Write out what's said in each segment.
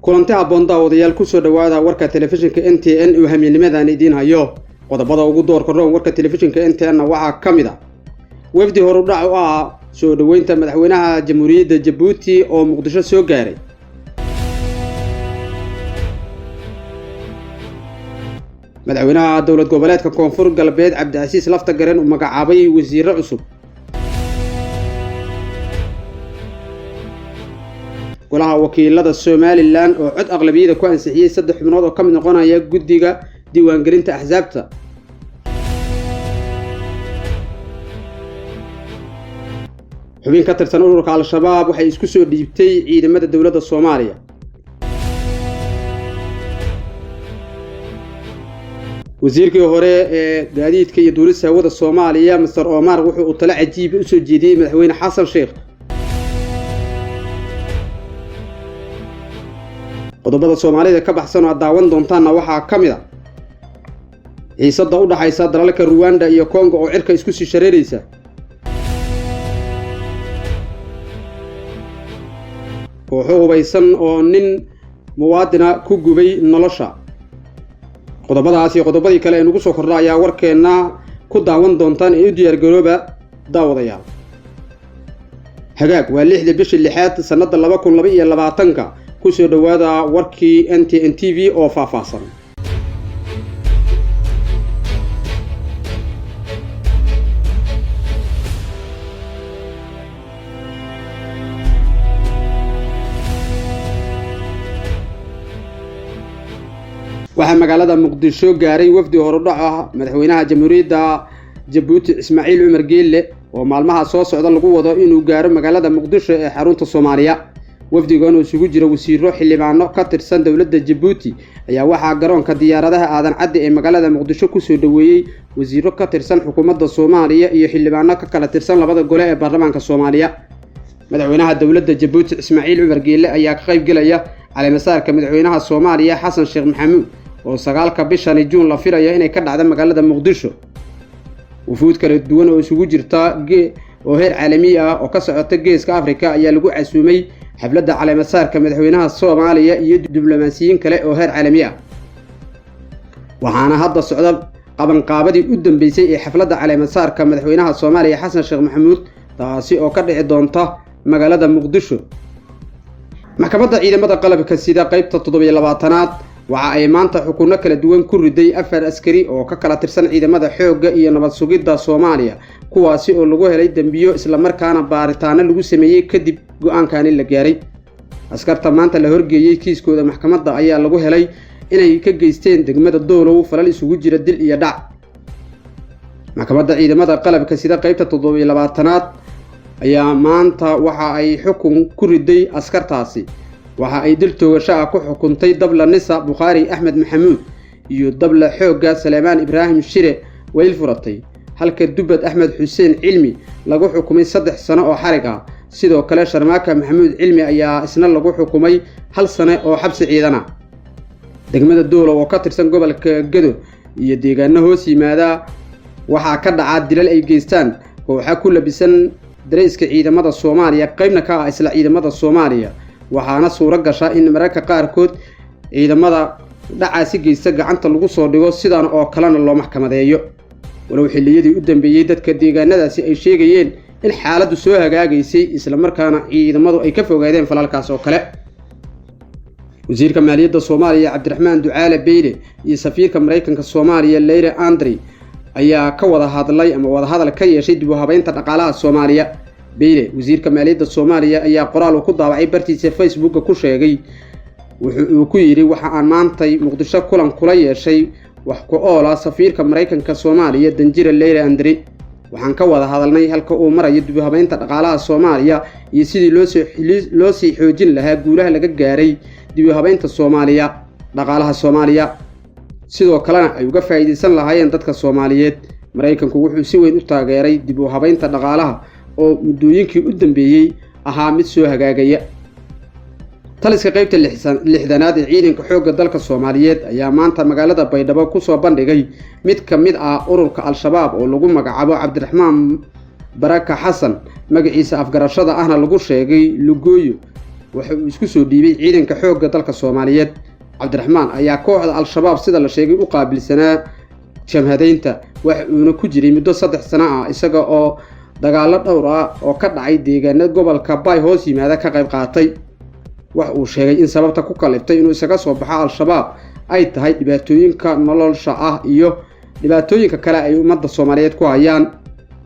kulanti habboon daawadayaal ku soo dhawaada warka telefishinka NTN oo hamiyanimadan idin hayo qodobada ugu door kordhoon warka telefishinka NTN waxaa kamid ah wafdi hore u dhac u ah soo dhaweynta madaxweynaha jamhuuriyadda Djibouti oo Muqdisho soo gaaray madaxweynaha dowlad goboleedka Koonfur Galbeed Cabdicaziz Laftagareen uu magacaabay wasiiro cusub golaha wakiilada Somaliland oo cod aqlabiyada ku ansixiyay 3 xubnood oo kamid noqonaya guddiga diiwaangelinta axsaabta xubin ka tirsan ururka Al-Shabaab waxay isku soo dhiibtay ciidamada dawladda Soomaaliya wasiirkii hore ee gaadiidka iyo duulista hawada Soomaaliya Mr. Omar wuxuu tala cajiib u soo jeediyay madaxweyne Xasan Sheekh qodobada Soomaalida ka baxsan oo daawan doontaana waxaa kamid ah xiisada u dhaxaysa dalalka Rwanda iyo Congo oo cirka isku sii shareeraysa kooxo hubaysan oo nin muwaadina ku gubay nolosha qodobadaas iyo qodobadii kale ee nagu soo kordhay ayaa warkeena ku daawan doontaan ee u diyaar garooba daawadayaal hagaag waa 6 bishii 6 sanada 2022 ku soo dhawaada warkii NTN TV oo faahfaahsan waxaa magaalada Muqdisho gaaray wafdi hore u dhac ah madaxweynaha jamhuuriyadda Djibouti Ismaaciil Umar Geelle oo maalmaha soo socda lagu wado inuu gaaro magaalada Muqdisho ee xarunta Soomaaliya wafdigan oo isugu jira wasiiro xildhibaano ka tirsan dawladda Djibouti ayaa waxaa garoonka diyaaradaha aadan cadde ee magaalada Muqdisho ku soo dhaweeyay wasiiro ka tirsan xukuumadda Soomaaliya iyo xildhibaano ka kala tirsan labada gole ee baarlamaanka Soomaaliya madaxweynaha dawladda Djibouti Ismaaciil Umar Geelle ayaa ka qayb galaya caleemasaarka madaxweynaha Soomaaliya Xasan Sheekh Maxamuud oo 9 bishan Juun la filayo inay ka dhacdo magaalada Muqdisho wufuud kala duwan oo isugu jirta oo heer caalami ah oo ka socota geeska Afrika ayaa lagu casuumay xafladda caleemasaarka madaxweynaha Soomaaliya iyo diblomaasiyiin kale oo heer caalami ah waxaana hadda socda qabanqaabadii u dambeysay ee xafladda caleemasaarka madaxweynaha Soomaaliya Xasan Sheekh Maxamuud taasi oo ka dhici doonta magaalada Muqdisho maxkamadda ciidamada qalabka sida qaybta 27aad waxa ay maanta xukunno kala duwan ku riday 4 askari oo ka kala tirsan ciidamada xoogga iyo nabad sugidda Soomaaliya kuwaasi oo lagu helay dambiyo isla markaana baaritaano lagu sameeyay kadib go'aankan la gaaray askarta maanta la horgeeyay kiiskooda maxkamadda ayaa lagu helay inay ka geysteen degmada Doolow falal isugu jira dil iyo dhac maxkamadda ciidamada qalabka sida qaybta 27aad ayaa maanta waxa ay xukun ku riday askartaasi waxa ay dil toogasho ah ku xukuntay dabla Nisa Bukhari Ahmed Maxamuud iyo dabla xoogga Salmaan Ibrahim Shire wayl furatay halka Dubad Ahmed Xuseen Cilmi lagu xukumay 3 sano oo xarig ah sidoo kale Sharmaaka Maxamuud Cilmi ayaa isna lagu xukumay 1 sano oo xabsi ciidan ah degmada Doolow oo ka tirsan gobolka Gedo iyo deegaano hoos yimaada waxa ka dhacay dilal ay geystaan kooxo ku labisan dareyska ciidamada Soomaaliya qaybna ka ah isla ciidamada Soomaaliya waxaana suura gasha in mararka qaarkood ciidamada dhacaasi geysta gacanta lagu soo dhigo sidaan oo kalena loo maxkamadeeyo walow xilliyadii u dambeeyay dadka deegaanadaasi ay sheegayeen in xaaladdu soo hagaagaysay isla markaana ciidamadu ay ka fogaadeen falalkaas oo kale wasiirka maaliyadda Soomaaliya Cabdiraxmaan Ducaale Beyle iyo safiirka Mareykanka Soomaaliya Leire Andre ayaa ka wada hadal ka yeeshay dib u habeynta dhaqaalaha Soomaaliya Beyle wasiirka maaliyadda Soomaaliya ayaa qoraal ku daawacay bartiisa Facebook ku sheegay wuxuu ku yiri waxa aan maantay Muqdisho kulan kula yeeshay wax ku oola safiirka Mareykanka Soomaaliya Danjire Leire Andre waxaan ka wada hadalnay halka uu marayo dib u habeynta dhaqaalaha Soomaaliya iyo sidii loo sii xoojin lahaa guulaha laga gaaray dib u habeynta Soomaaliya dhaqaalaha Soomaaliya sidoo kalena ay uga faa'iideysan lahaayeen dadka Soomaaliyeed Mareykanku wuxuu si weyn u taageeray dib u habeynta dhaqaalaha oo muddooyinkii u dambeeyay ahaa mid soo hagaagaya taliska qaybta 6aad ee ciidanka xoogga dalka Soomaaliyeed ayaa maanta magaalada Baydhabo ku soo bandhigay mid ka mid ah ururka Al-Shabaab oo lagu magacaabo Cabdiraxmaan Baraka Xasan magaciisa afgarashada ahna lagu sheegay Lugooyo waxa uu isku soo dhiibay ciidanka xoogga dalka Soomaaliyeed. Cabdiraxmaan ayaa kooxda Al-Shabaab sida la sheegay u qaabilsanaa jamhadeynta waxa uuna ku jiray muddo 3 sano ah isaga oo dagaalo dhowr ah oo ka dhacay deegaanada gobolka Bay hoos yimaada ka qayb qaatay. waxa uu sheegay in sababta ku kaliftay inuu isaga soo baxo Al-Shabaab ay tahay dhibaatooyinka nolosha ah iyo dhibaatooyinka kale ay ummadda Soomaaliyeed ku hayaan.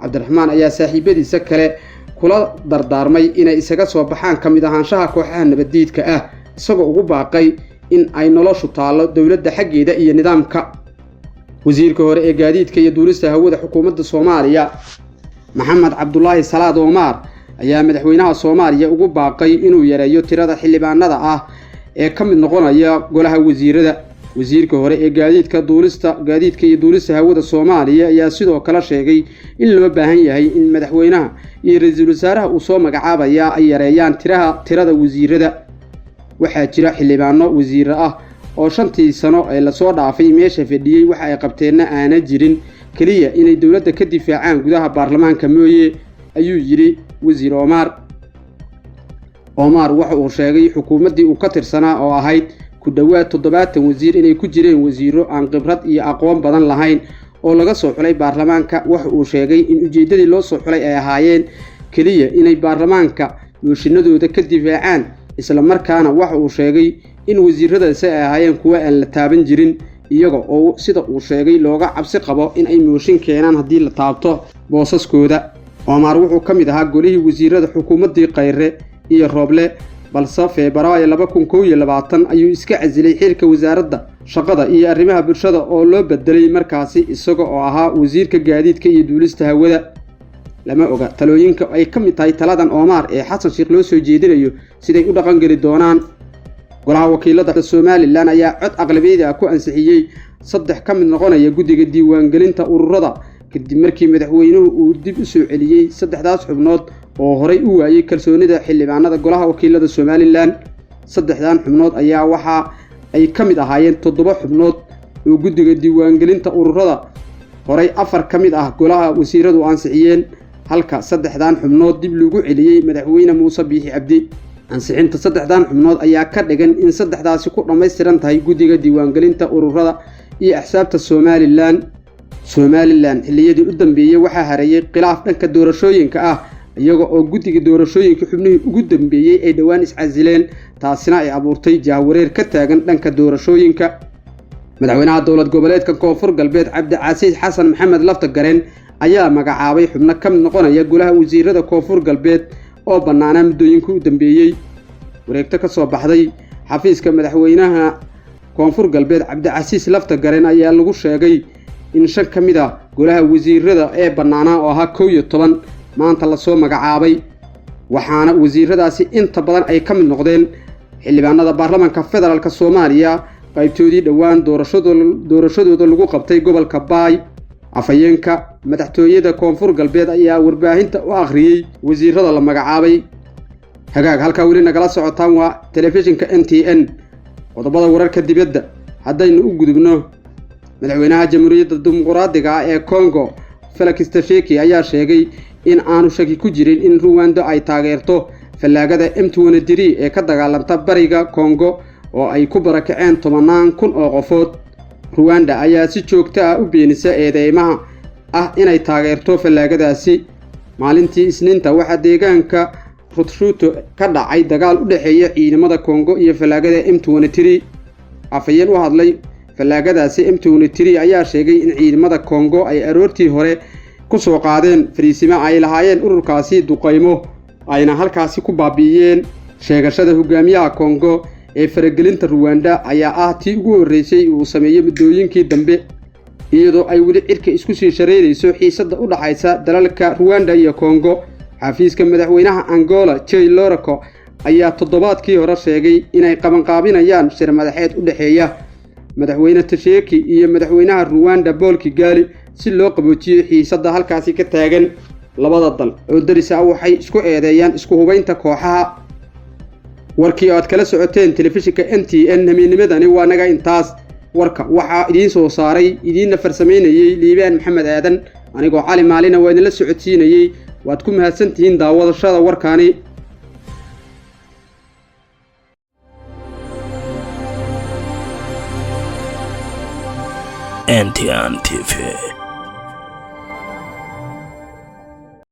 Cabdiraxmaan ayaa saaxiibadiisa kale kula dardaarmay inay isaga soo baxaan kamid ahaanshaha kooxaha nabadiidka ah isagoo ugu baaqay in ay noloshu taalo dawladda xaggeeda iyo nidaamka. wasiirka hore ee gaadiidka iyo duulista hawada xukuumadda Soomaaliya Maxamed Cabdullaahi Salaad Omar ayaa madaxweynaha Soomaaliya ugu baaqay inuu yareeyo tirada xildhibaanada ah ee ka mid noqonaya golaha wasiirada. wasiirka hore ee gaadiidka iyo duulista hawada Soomaaliya ayaa sidoo kale sheegay in loo baahan yahay in madaxweynaha iyo ra'iisul wasaaraha uu soo magacaabaya ay yareeyaan tirada wasiirada. waxaa jira xildhibaano wasiir ah oo 5 sano ay la soo dhaafay meesha fadhiyay waxa ay qabteenna aana jirin kaliya inay dawladda ka difaacaan gudaha baarlamaanka mooye ayuu yiri wasiir Omar waxa uu sheegay xukuumaddii uu ka tirsanaa oo ahayd ku dhawaad 70 wasiir inay ku jireen wasiiro aan khibrad iyo aqoon badan lahayn oo laga soo xulay baarlamaanka. waxa uu sheegay in ujeedadii loo soo xulay ay ahaayeen kaliya inay baarlamaanka mooshinadooda ka difaacaan isla markaana waxa uu sheegay in wasiiradaasi ay ahaayeen kuwa aan la taaban jirin iyaga oo sida uu sheegay looga cabsi qabo in ay mooshin keenaan haddii la taabto boosaskooda. Omar wuxuu ka mid ahaa golihii wasiirada xukuumaddii Khayre iyo Rooble balse Febraayo 2021 ayuu iska casilay xilka wasaaradda shaqada iyo arrimaha bulshada oo loo bedelay markaasi isaga oo ahaa wasiirka gaadiidka iyo duulista hawada. lama oga talooyinka ay ka mid tahay taladan Omar ee Xasan Sheikh loo soo jeedinayo siday u dhaqan gali doonaan. golaha wakiilada Soomaaliland ayaa cod aqlabiyad ah ku ansixiyay 3 ka mid noqonaya guddiga diiwaangelinta ururada kadib markii madaxweynuhu uu dib u soo celiyay 3daas xubnood oo horay u waayay kalsoonida xildhibaanada golaha wakiilada Soomaaliland. 3daan xubnood ayaa waxa ay ka mid ahaayeen 7 xubnood oo guddiga diiwaangelinta ururada horay 4 ka mid ah golaha wasiiradu ansixiyeen halka 3daan xubnood dib loogu celiyay madaxweyne Muuse Biixi Cabdi. ansixinta 3daan xubnood ayaa ka dhigan in 3daasi ku dhameystiran tahay guddiga diiwaangelinta ururada iyo axsaabta Soomaaliland. xilliyadii u dambeeyay waxa hareeyay khilaaf dhanka doorashooyinka ah iyaga oo guddiga doorashooyinka xubnihii ugu dambeeyay ay dhawaan iscasileen taasina ay abuurtay jahwareer ka taagan dhanka doorashooyinka. madaxweynaha dowlad goboleedka Koonfur Galbeed Cabdicasiis Xasan Maxamed Laftagareen ayaa magacaabay xubno ka mid noqonaya golaha wasiirada Koonfur Galbeed oo banaana muddooyinkii u dambeeyay. wareegto ka soo baxday xafiiska madaxweynaha Koonfur Galbeed Cabdicasiis Laftagareen ayaa lagu sheegay in 5 ka mid ah golaha wasiirada ee banaana oo ahaa 11 maanta la soo magacaabay waxaana wasiiradaasi inta badan ay ka mid noqdeen xildhibaanada baarlamaanka federaalka Soomaaliya qaybtoodii dhawaan doorashadooda lagu qabtay gobolka Bay. afayeenka madaxtooyada Koonfur Galbeed ayaa warbaahinta u akhriyay wasiirada la magacaabay. hagaag halka weli nagala socotaan waa telefishinka NTN. qodobada wararka dibadda haddaynu u gudubno madaxweynaha jamhuuriyadda dimuqraadiga ah ee Congo Felix Tshisekedi ayaa sheegay in aanu shaki ku jirin in Rwanda ay taageerto fallaagada M23 ee ka dagaalanta bariga Congo oo ay ku barakaceen 10,000 oo qofood. Rwanda ayaa si joogto ah u beenisay eedeymaha ah inay taageerto fallaagadaasi. maalintii Isniinta waxa deegaanka Rutshuto ka dhacay dagaal u dhaxeeya ciidamada Congo iyo fallaagada M23. afayeen u hadlay fallaagadaasi M23 ayaa sheegay in ciidamada Congo ay aroortii hore ku soo qaadeen fariisimo ay lahaayeen ururkaasi duqeymo ayna halkaasi ku baabi'iyeen. sheegashada hogaamiyaha Congo ee faragelinta Rwanda ayaa ah tii ugu horeysay uu sameeyay muddooyinkii dambe iyadoo ay weli cirka isku sii shareerayso xiisadda u dhaxaysa dalalka Rwanda iyo Congo. xafiiska madaxweynaha Angola Jay Lorako ayaa toddobaadkii hore sheegay inay qabanqaabinayaan shir madaxeed u dhaxeeya madaxweyne Tshisekedi iyo madaxweynaha Rwanda Paul Kagame si loo qaboojiyo xiisadda halkaasi ka taagan. labada dal oo daris ah waxay isku eedeeyaan isku hubaynta kooxaha. warkii aad kala socoteen telefishinka NTN hameennimadani waa naga intaas. warka waxa idiin soo saaray idiin farsameynayay Liibaan Maxamed Aadan anigoo Cali Maalina waa idin la socodsiinayay. waad ku mahadsantihiin daawadashada warkaani. NTN TV.